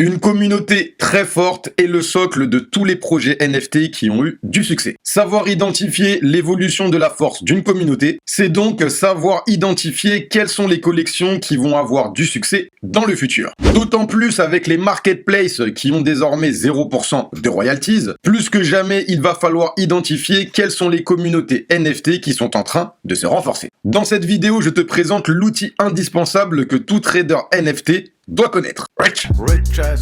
Une communauté très forte est le socle de tous les projets NFT qui ont eu du succès. Savoir identifier l'évolution de la force d'une communauté, c'est donc savoir identifier quelles sont les collections qui vont avoir du succès dans le futur. D'autant plus avec les marketplaces qui ont désormais 0% de royalties, plus que jamais il va falloir identifier quelles sont les communautés NFT qui sont en train de se renforcer. Dans cette vidéo, je te présente l'outil indispensable que tout trader NFT doit connaître. Rich as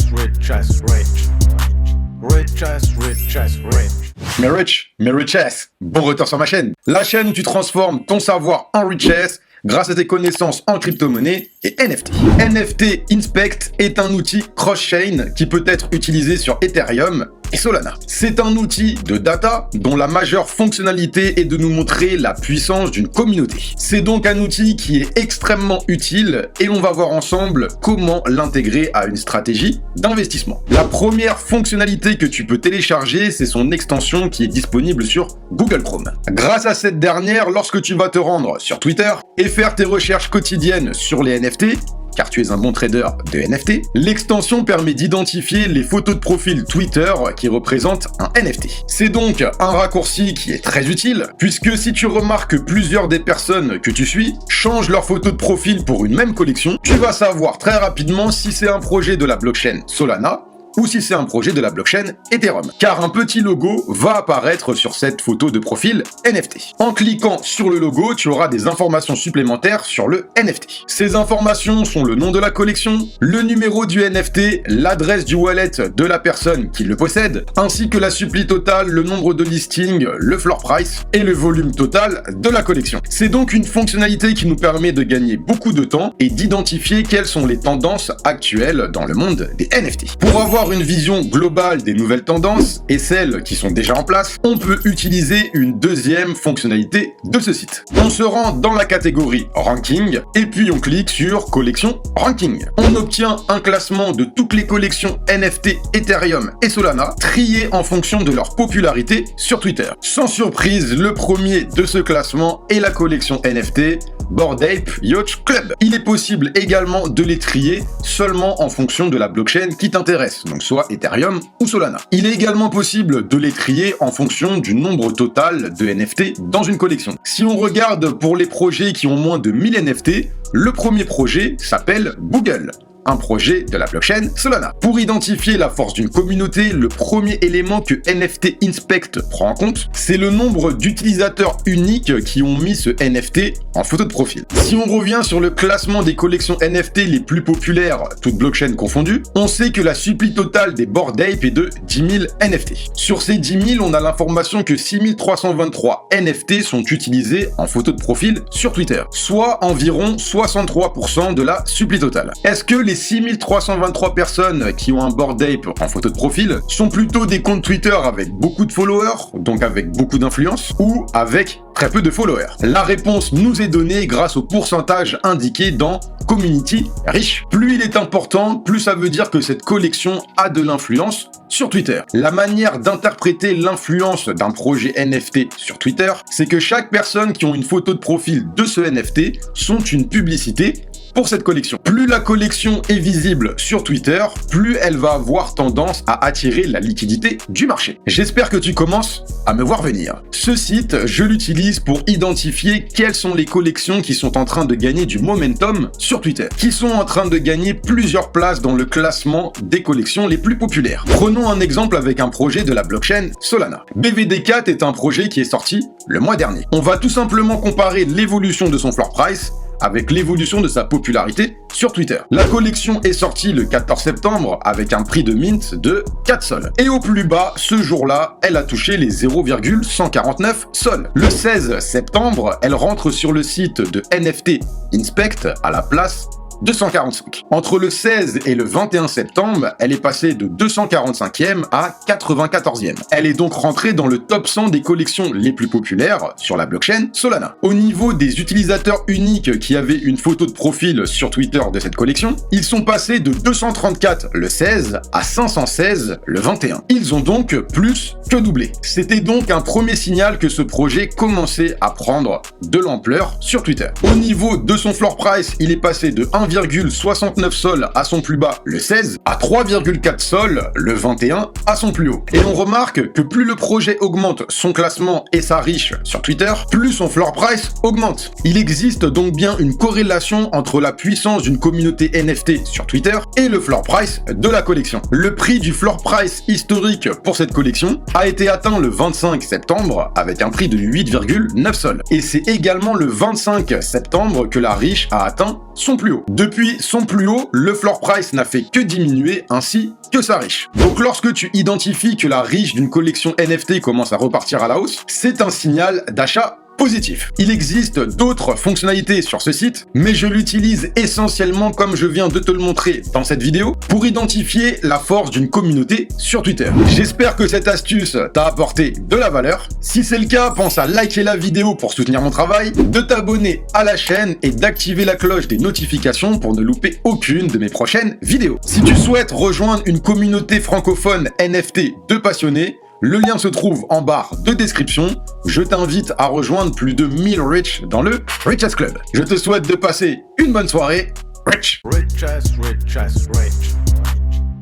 rich. Mais richesse, bon retour sur ma chaîne. La chaîne où tu transformes ton savoir en richesse grâce à tes connaissances en crypto-monnaie et NFT. NFT Inspect est un outil cross-chain qui peut être utilisé sur Ethereum et Solana. C'est un outil de data dont la majeure fonctionnalité est de nous montrer la puissance d'une communauté. C'est donc un outil qui est extrêmement utile et on va voir ensemble comment l'intégrer à une stratégie d'investissement. La première fonctionnalité que tu peux télécharger, c'est son extension qui est disponible sur Google Chrome. Grâce à cette dernière, lorsque tu vas te rendre sur Twitter et faire tes recherches quotidiennes sur les NFT, car tu es un bon trader de NFT, l'extension permet d'identifier les photos de profil Twitter qui représentent un NFT. C'est donc un raccourci qui est très utile, puisque si tu remarques que plusieurs des personnes que tu suis changent leur photo de profil pour une même collection, tu vas savoir très rapidement si c'est un projet de la blockchain Solana ou si c'est un projet de la blockchain Ethereum, car un petit logo va apparaître sur cette photo de profil NFT. En cliquant sur le logo, tu auras des informations supplémentaires sur le NFT. Ces informations sont le nom de la collection, le numéro du NFT, l'adresse du wallet de la personne qui le possède, ainsi que la supply totale, le nombre de listings, le floor price et le volume total de la collection. C'est donc une fonctionnalité qui nous permet de gagner beaucoup de temps et d'identifier quelles sont les tendances actuelles dans le monde des NFT. Pour avoir une vision globale des nouvelles tendances et celles qui sont déjà en place, on peut utiliser une deuxième fonctionnalité de ce site. On se rend dans la catégorie Ranking et puis on clique sur Collection Ranking. On obtient un classement de toutes les collections NFT, Ethereum et Solana, triées en fonction de leur popularité sur Twitter. Sans surprise, le premier de ce classement est la collection NFT Bored Ape Yacht Club. Il est possible également de les trier seulement en fonction de la blockchain qui t'intéresse, donc soit Ethereum ou Solana. Il est également possible de les trier en fonction du nombre total de NFT dans une collection. Si on regarde pour les projets qui ont moins de 1000 NFT, le premier projet s'appelle Google, un projet de la blockchain Solana. Pour identifier la force d'une communauté, le premier élément que NFT Inspect prend en compte, c'est le nombre d'utilisateurs uniques qui ont mis ce NFT en photo de profil. Si on revient sur le classement des collections NFT les plus populaires, toutes blockchains confondues, on sait que la supply totale des Bored Ape est de 10 000 NFT. Sur ces 10 000, on a l'information que 6 323 NFT sont utilisés en photo de profil sur Twitter, soit environ 63% de la supply totale. Est-ce que les 6323 personnes qui ont un Bored Ape en photo de profil sont plutôt des comptes Twitter avec beaucoup de followers, donc avec beaucoup d'influence, ou avec très peu de followers? La réponse nous est donnée grâce au pourcentage indiqué dans Community Rich. Plus il est important, plus ça veut dire que cette collection a de l'influence sur Twitter. La manière d'interpréter l'influence d'un projet NFT sur Twitter, c'est que chaque personne qui ont une photo de profil de ce NFT sont une publicité pour cette collection. Plus la collection est visible sur Twitter, plus elle va avoir tendance à attirer la liquidité du marché. J'espère que tu commences à me voir venir. Ce site, je l'utilise pour identifier quelles sont les collections qui sont en train de gagner du momentum sur Twitter, qui sont en train de gagner plusieurs places dans le classement des collections les plus populaires. Prenons un exemple avec un projet de la blockchain Solana. BVD4 est un projet qui est sorti le mois dernier. On va tout simplement comparer l'évolution de son floor price avec l'évolution de sa popularité sur Twitter. La collection est sortie le 14 septembre avec un prix de mint de 4 sols. Et au plus bas, ce jour-là, elle a touché les 0,149 sols. Le 16 septembre, elle rentre sur le site de NFT Inspect à la place 245. Entre le 16 et le 21 septembre, elle est passée de 245e à 94e. Elle est donc rentrée dans le top 100 des collections les plus populaires sur la blockchain Solana. Au niveau des utilisateurs uniques qui avaient une photo de profil sur Twitter de cette collection, ils sont passés de 234 le 16 à 516 le 21. Ils ont donc plus que doubler. C'était donc un premier signal que ce projet commençait à prendre de l'ampleur sur Twitter. Au niveau de son floor price, il est passé de 1,69 sol à son plus bas le 16 à 3,4 sol le 21 à son plus haut. Et on remarque que plus le projet augmente son classement et sa reach sur Twitter, plus son floor price augmente. Il existe donc bien une corrélation entre la puissance d'une communauté NFT sur Twitter et le floor price de la collection. Le prix du floor price historique pour cette collection a été atteint le 25 septembre avec un prix de 8,9 sols. Et c'est également le 25 septembre que la riche a atteint son plus haut. Depuis son plus haut, le floor price n'a fait que diminuer ainsi que sa riche. Donc lorsque tu identifies que la riche d'une collection NFT commence à repartir à la hausse, c'est un signal d'achat positif. Il existe d'autres fonctionnalités sur ce site, mais je l'utilise essentiellement comme je viens de te le montrer dans cette vidéo, pour identifier la force d'une communauté sur Twitter. J'espère que cette astuce t'a apporté de la valeur. Si c'est le cas, pense à liker la vidéo pour soutenir mon travail, de t'abonner à la chaîne et d'activer la cloche des notifications pour ne louper aucune de mes prochaines vidéos. Si tu souhaites rejoindre une communauté francophone NFT de passionnés, le lien se trouve en barre de description. Je t'invite à rejoindre plus de 1000 Rich dans le Richest Club. Je te souhaite de passer une bonne soirée. Rich! Rich as rich as rich.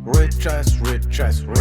Rich as rich as rich.